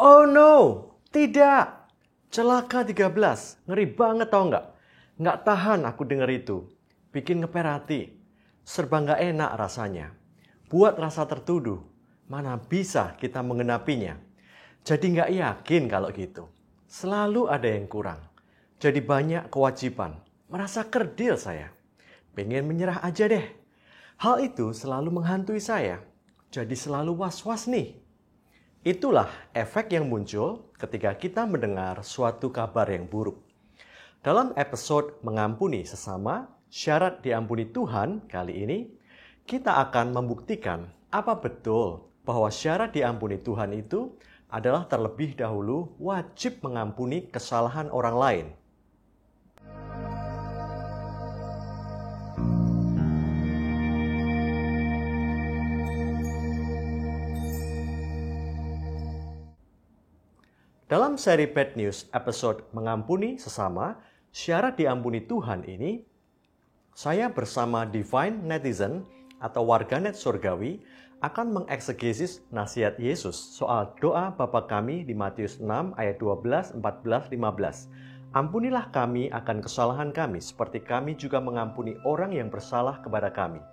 Oh no, tidak. Celaka 13, ngeri banget tau nggak? Nggak tahan aku denger itu. Bikin ngeper hati. Serba nggak enak rasanya. Buat rasa tertuduh. Mana bisa kita mengenapinya? Jadi nggak yakin kalau gitu. Selalu ada yang kurang. Jadi banyak kewajiban. Merasa kerdil saya. Pengen menyerah aja deh. Hal itu selalu menghantui saya. Jadi selalu was-was nih. Itulah efek yang muncul ketika kita mendengar suatu kabar yang buruk. Dalam episode Mengampuni Sesama, Syarat Diampuni Tuhan kali ini, kita akan membuktikan apa betul bahwa syarat diampuni Tuhan itu adalah terlebih dahulu wajib mengampuni kesalahan orang lain. Dalam seri Bad News episode Mengampuni Sesama, Syarat Diampuni Tuhan ini, saya bersama Divine Netizen atau warganet surgawi akan mengeksegesis nasihat Yesus soal doa Bapa kami di Matius 6 ayat 12, 14, 15. Ampunilah kami akan kesalahan kami seperti kami juga mengampuni orang yang bersalah kepada kami.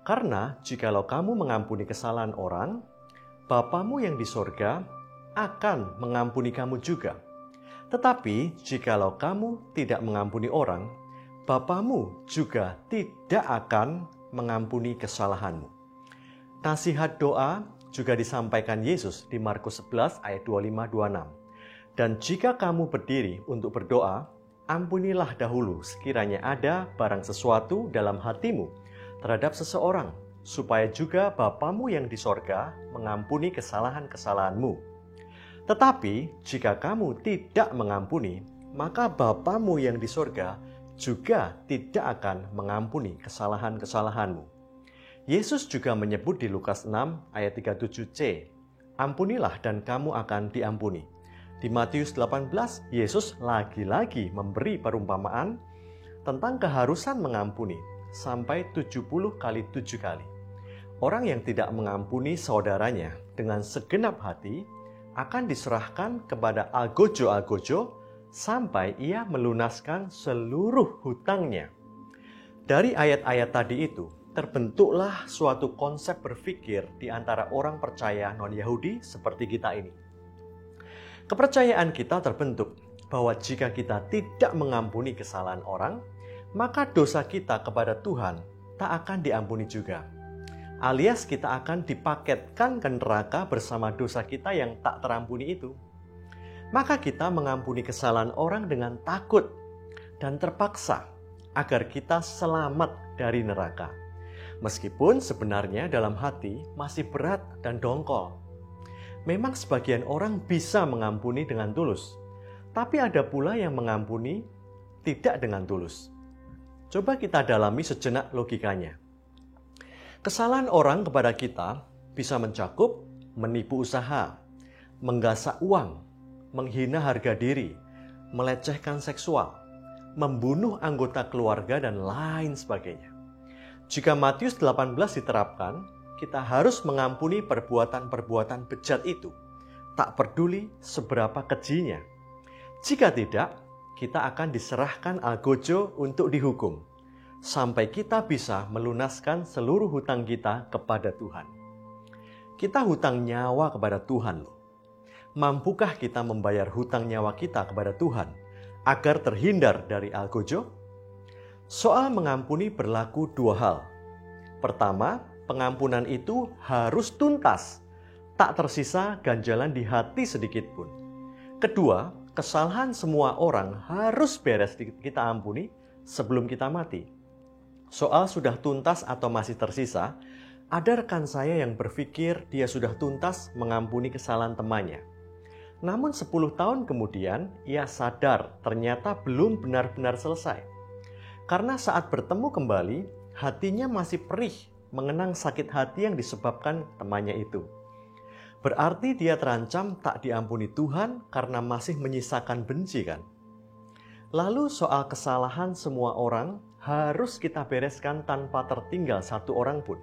Karena jikalau kamu mengampuni kesalahan orang, Bapamu yang di sorga akan mengampuni kamu juga. Tetapi jikalau kamu tidak mengampuni orang, Bapamu juga tidak akan mengampuni kesalahanmu. Nasihat doa juga disampaikan Yesus di Markus 11 ayat 25-26. Dan jika kamu berdiri untuk berdoa, ampunilah dahulu sekiranya ada barang sesuatu dalam hatimu terhadap seseorang, supaya juga Bapamu yang di sorga mengampuni kesalahan-kesalahanmu. Tetapi jika kamu tidak mengampuni, maka Bapamu yang di sorga juga tidak akan mengampuni kesalahan-kesalahanmu. Yesus juga menyebut di Lukas 6 ayat 37c, ampunilah dan kamu akan diampuni. Di Matius 18, Yesus lagi-lagi memberi perumpamaan tentang keharusan mengampuni sampai 70 kali 7 kali. Orang yang tidak mengampuni saudaranya dengan segenap hati akan diserahkan kepada algojo-algojo sampai ia melunaskan seluruh hutangnya. Dari ayat-ayat tadi itu, terbentuklah suatu konsep berpikir di antara orang percaya non-Yahudi seperti kita ini. Kepercayaan kita terbentuk bahwa jika kita tidak mengampuni kesalahan orang, maka dosa kita kepada Tuhan tak akan diampuni juga. Alias kita akan dipaketkan ke neraka bersama dosa kita yang tak terampuni itu. Maka kita mengampuni kesalahan orang dengan takut dan terpaksa agar kita selamat dari neraka. Meskipun sebenarnya dalam hati masih berat dan dongkol. Memang sebagian orang bisa mengampuni dengan tulus, tapi ada pula yang mengampuni tidak dengan tulus. Coba kita dalami sejenak logikanya. Kesalahan orang kepada kita bisa mencakup menipu usaha, menggasak uang, menghina harga diri, melecehkan seksual, membunuh anggota keluarga, dan lain sebagainya. Jika Matius 18 diterapkan, kita harus mengampuni perbuatan-perbuatan bejat itu, tak peduli seberapa kejinya. Jika tidak, kita akan diserahkan algojo untuk dihukum, sampai kita bisa melunaskan seluruh hutang kita kepada Tuhan. Kita hutang nyawa kepada Tuhan loh. Mampukah kita membayar hutang nyawa kita kepada Tuhan agar terhindar dari algojo? Soal mengampuni berlaku dua hal. Pertama, pengampunan itu harus tuntas, tak tersisa ganjalan di hati sedikit pun. Kedua, kesalahan semua orang harus beres kita ampuni sebelum kita mati. Soal sudah tuntas atau masih tersisa, ada rekan saya yang berpikir dia sudah tuntas mengampuni kesalahan temannya. Namun 10 tahun kemudian, ia sadar ternyata belum benar-benar selesai. Karena saat bertemu kembali, hatinya masih perih mengenang sakit hati yang disebabkan temannya itu. Berarti dia terancam tak diampuni Tuhan karena masih menyisakan benci kan? Lalu soal kesalahan semua orang harus kita bereskan tanpa tertinggal satu orang pun.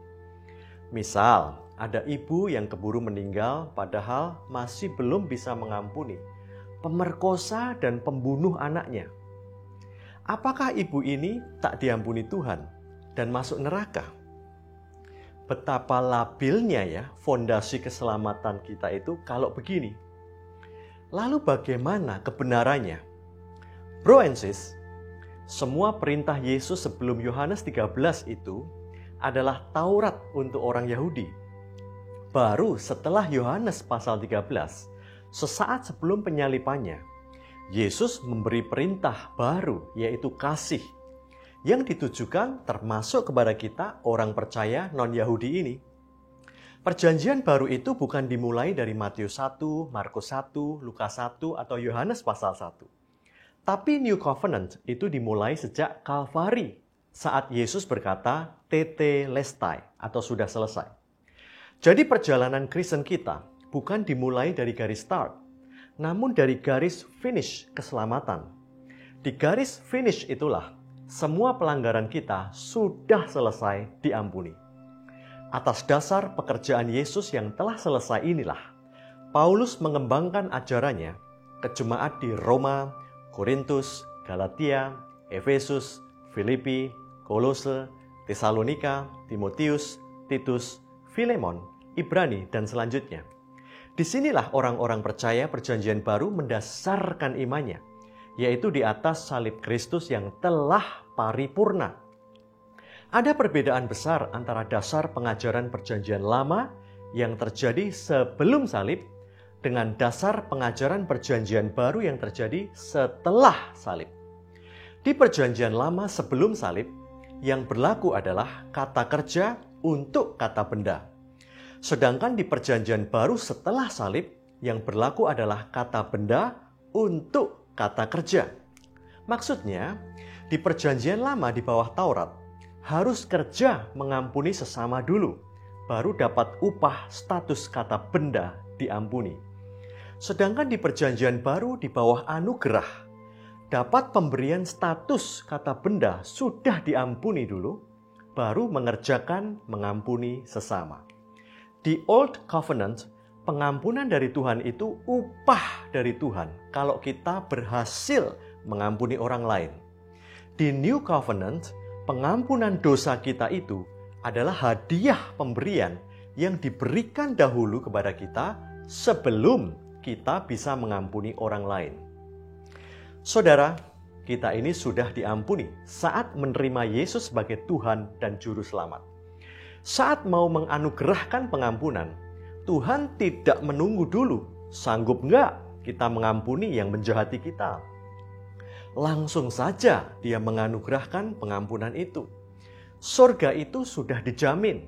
Misal, ada ibu yang keburu meninggal padahal masih belum bisa mengampuni pemerkosa dan pembunuh anaknya. Apakah ibu ini tak diampuni Tuhan dan masuk neraka? Betapa labilnya ya fondasi keselamatan kita itu kalau begini. Lalu bagaimana kebenarannya? Bro and sis, semua perintah Yesus sebelum Yohanes 13 itu adalah Taurat untuk orang Yahudi. Baru setelah Yohanes pasal 13, sesaat sebelum penyalipannya, Yesus memberi perintah baru yaitu kasih yang ditujukan termasuk kepada kita orang percaya non-Yahudi ini. Perjanjian baru itu bukan dimulai dari Matius 1, Markus 1, Lukas 1, atau Yohanes pasal 1. Tapi New Covenant itu dimulai sejak Kalvari saat Yesus berkata tetelestai atau sudah selesai. Jadi perjalanan Kristen kita bukan dimulai dari garis start, namun dari garis finish keselamatan. Di garis finish itulah semua pelanggaran kita sudah selesai diampuni. Atas dasar pekerjaan Yesus yang telah selesai inilah, Paulus mengembangkan ajarannya ke jemaat di Roma, Korintus, Galatia, Efesus, Filipi, Kolose, Tesalonika, Timotius, Titus, Filemon, Ibrani, dan selanjutnya. Disinilah orang-orang percaya perjanjian baru mendasarkan imannya, yaitu di atas salib Kristus yang telah paripurna. Ada perbedaan besar antara dasar pengajaran perjanjian lama yang terjadi sebelum salib dengan dasar pengajaran perjanjian baru yang terjadi setelah salib. Di perjanjian lama sebelum salib, yang berlaku adalah kata kerja untuk kata benda. Sedangkan di perjanjian baru setelah salib, yang berlaku adalah kata benda untuk kata kerja. Maksudnya, di perjanjian lama di bawah Taurat, harus kerja mengampuni sesama dulu, baru dapat upah status kata benda diampuni. Sedangkan di perjanjian baru di bawah anugerah, dapat pemberian status kata benda sudah diampuni dulu, baru mengerjakan mengampuni sesama. Di Old Covenant, pengampunan dari Tuhan itu upah dari Tuhan kalau kita berhasil mengampuni orang lain. Di New Covenant, pengampunan dosa kita itu adalah hadiah pemberian yang diberikan dahulu kepada kita sebelum kita bisa mengampuni orang lain. Saudara, kita ini sudah diampuni saat menerima Yesus sebagai Tuhan dan Juru Selamat. Saat mau menganugerahkan pengampunan, Tuhan tidak menunggu dulu, sanggup enggak kita mengampuni yang menjahati kita. Langsung saja Dia menganugerahkan pengampunan itu. Surga itu sudah dijamin.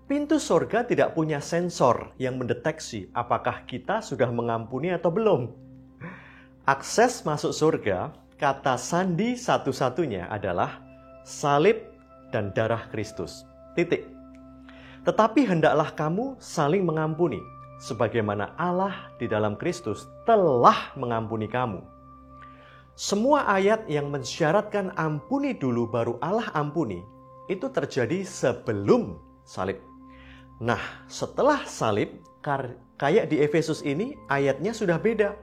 Pintu surga tidak punya sensor yang mendeteksi apakah kita sudah mengampuni atau belum. Akses masuk surga, kata sandi satu-satunya adalah salib dan darah Kristus. Titik. Tetapi hendaklah kamu saling mengampuni, sebagaimana Allah di dalam Kristus telah mengampuni kamu. Semua ayat yang mensyaratkan ampuni dulu baru Allah ampuni, itu terjadi sebelum salib. Nah, setelah salib, kayak di Efesus ini, ayatnya sudah beda.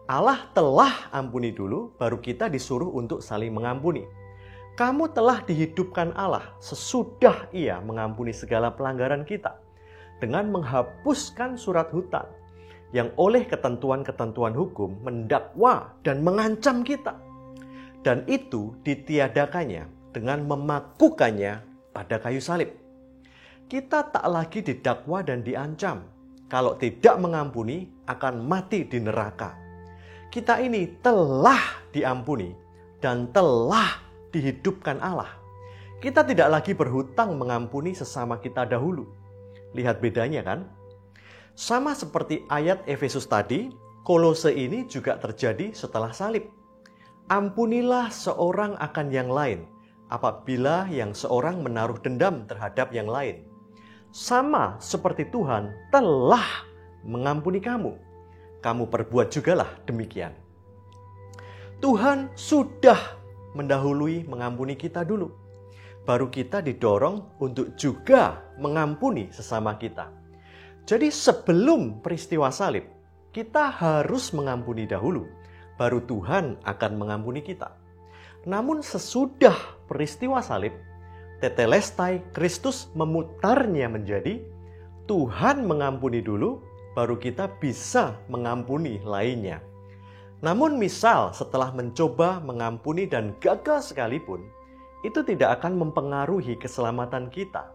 Allah telah ampuni dulu, baru kita disuruh untuk saling mengampuni. Kamu telah dihidupkan Allah sesudah Ia mengampuni segala pelanggaran kita dengan menghapuskan surat hutang yang oleh ketentuan-ketentuan hukum mendakwa dan mengancam kita. Dan itu ditiadakannya dengan memakukannya pada kayu salib. Kita tak lagi didakwa dan diancam. Kalau tidak mengampuni akan mati di neraka. Kita ini telah diampuni dan telah dihidupkan Allah. Kita tidak lagi berhutang mengampuni sesama kita dahulu. Lihat bedanya kan? Sama seperti ayat Efesus tadi, Kolose ini juga terjadi setelah salib. Ampunilah seorang akan yang lain apabila yang seorang menaruh dendam terhadap yang lain. Sama seperti Tuhan telah mengampuni kamu. Kamu perbuat jugalah demikian. Tuhan sudah mendahului mengampuni kita dulu. Baru kita didorong untuk juga mengampuni sesama kita. Jadi sebelum peristiwa salib, kita harus mengampuni dahulu, baru Tuhan akan mengampuni kita. Namun sesudah peristiwa salib, tetelestai, Kristus memutarnya menjadi Tuhan mengampuni dulu, baru kita bisa mengampuni lainnya. Namun misal setelah mencoba mengampuni dan gagal sekalipun, itu tidak akan mempengaruhi keselamatan kita.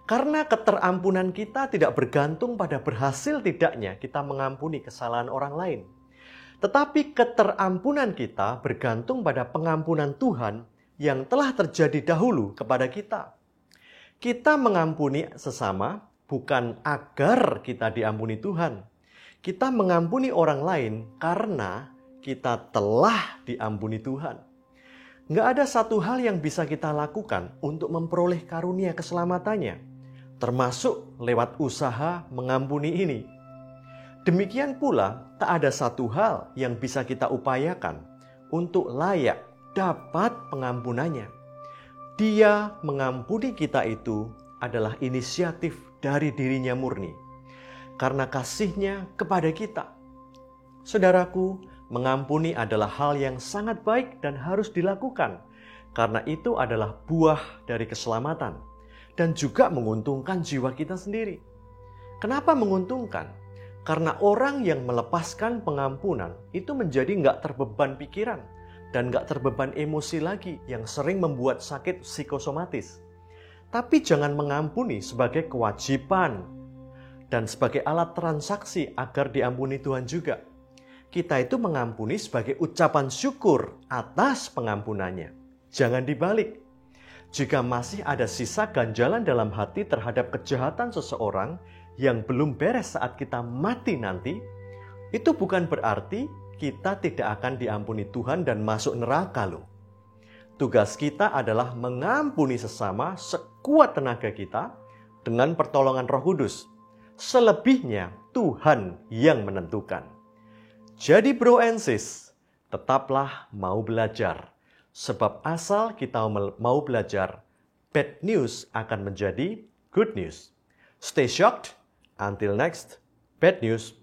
Karena keterampunan kita tidak bergantung pada berhasil tidaknya kita mengampuni kesalahan orang lain. Tetapi keterampunan kita bergantung pada pengampunan Tuhan yang telah terjadi dahulu kepada kita. Kita mengampuni sesama bukan agar kita diampuni Tuhan. Kita mengampuni orang lain karena kita telah diampuni Tuhan. Nggak ada satu hal yang bisa kita lakukan untuk memperoleh karunia keselamatannya, termasuk lewat usaha mengampuni ini. Demikian pula, tak ada satu hal yang bisa kita upayakan untuk layak dapat pengampunannya. Dia mengampuni kita itu adalah inisiatif dari dirinya murni, karena kasihnya kepada kita. Saudaraku, mengampuni adalah hal yang sangat baik dan harus dilakukan, karena itu adalah buah dari keselamatan dan juga menguntungkan jiwa kita sendiri. Kenapa menguntungkan? Karena orang yang melepaskan pengampunan itu menjadi nggak terbeban pikiran dan nggak terbeban emosi lagi yang sering membuat sakit psikosomatis. Tapi jangan mengampuni sebagai kewajiban dan sebagai alat transaksi agar diampuni Tuhan juga. Kita itu mengampuni sebagai ucapan syukur atas pengampunannya. Jangan dibalik. Jika masih ada sisa ganjalan dalam hati terhadap kejahatan seseorang yang belum beres saat kita mati nanti, itu bukan berarti kita tidak akan diampuni Tuhan dan masuk neraka loh. Tugas kita adalah mengampuni sesama sekuat tenaga kita dengan pertolongan Roh Kudus. Selebihnya Tuhan yang menentukan. Jadi bro and sis, tetaplah mau belajar. Sebab asal kita mau belajar, bad news akan menjadi good news. Stay shocked. Until next, bad news.